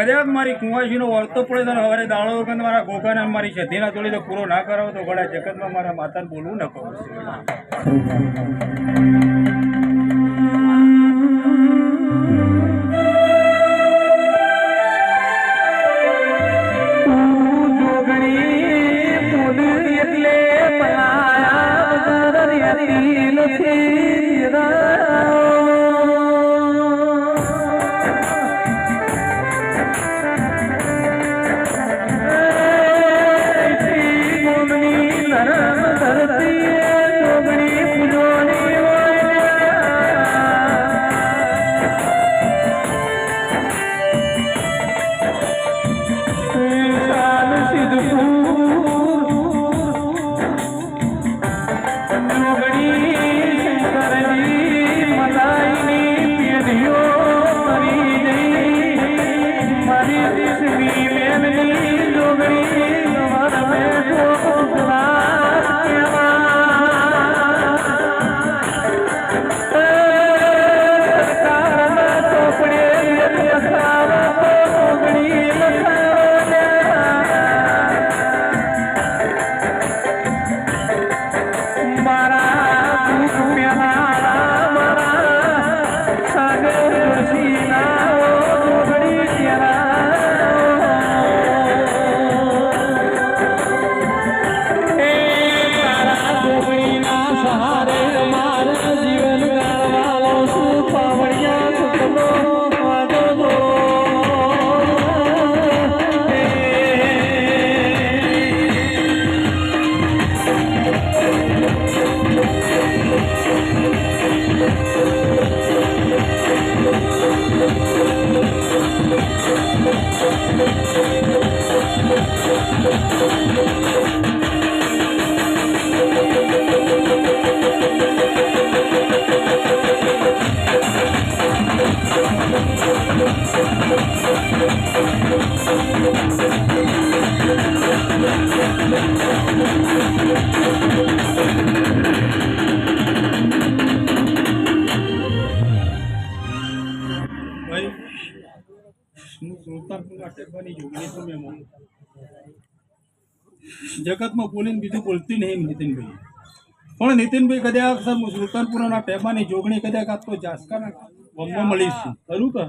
કદાચ મારી કુંવાસીનો વર્તો પડે તો હવે દાડો વખત મારા ગોગાને મારી છધીના તોડી તો પૂરો ના કરાવો તો ઘણા જગતમાં મારા માતાને બોલવું ન કહું. જગતમાં બોલીને બીજું બોલતી નહીં નીતિનભાઈ, પણ નીતિનભાઈ કદાચ સુલતાનપુરાના ટેબાની જોગણી કદાચ આ તો જાસકાના વમમાં મળીશું ખરું કહે,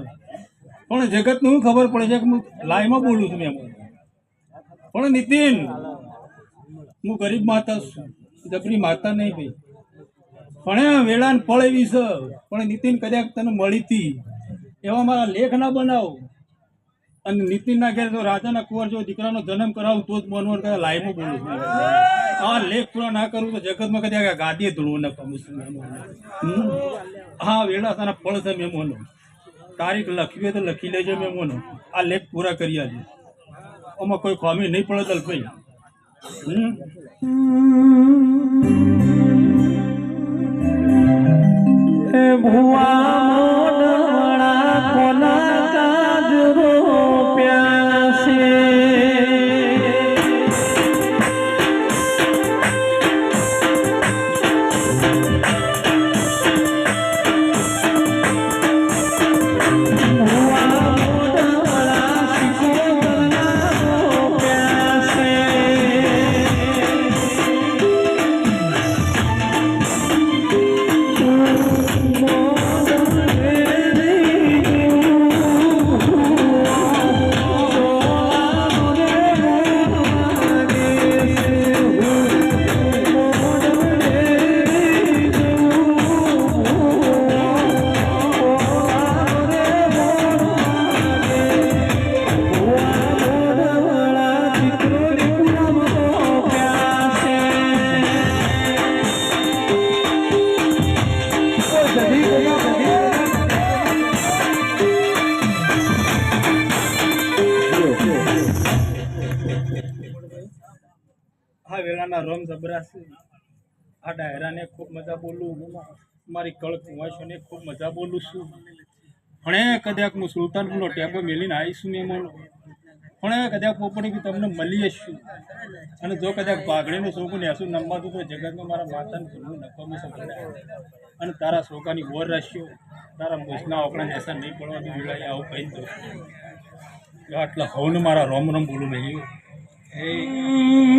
પણ જગતનું ખબર પડે છે કે હું લાઈમાં બોલું છું એમ. પણ નીતિન, હું ગરીબ માતા છું, જબરી માતા નહીં ભાઈ, પણ વેળાને ફળ એવી છે. પણ નીતિન કદાચ તને મળી હતી એવા મારા લેખ ના બનાવો, અને નીતિનના ઘેર તો રાજાના કુંવર જો દીકરાનો જન્મ કરાવું તો જ મનવર કરે લાઈમાં બોલું છું. આ લેખ પૂરા ના કરું તો જગતમાં કદાચ ગાદીએ ધૂળવું ન પામું છું. હા, વેળા તારા ફળ છે મેમોનો, તારીખ લખવી હોય તો લખી લેજો મેમોનો, આ લેખ પૂરા કરી આજો. આમાં કોઈ ખામી નહીં પડે દલભાઈ. આ વેળાના રમ જબરાશે. આ ડાયરાને ખૂબ મજા બોલું, મારી કળ કુંવાશોને ખૂબ મજા બોલું છું. પણ કદાચ હું સુલતાનપુરનો ટેબો મેલીને આવીશું ને એમાં, પણ કદાચ પોપડી તમને મળી છું. અને જો કદાચ ભાગડીનું શોખું નેસું નમવાતું તો જગતમાં મારા માતાને ભૂલવું નકમી શકે. અને તારા શોકાની વર રાખ્યો, તારા મોસના આપણા નેસા નહીં પડવા દઉં. આવું કહી દઉં આટલા હવને મારા રોમ રોમ બોલું નહીં એ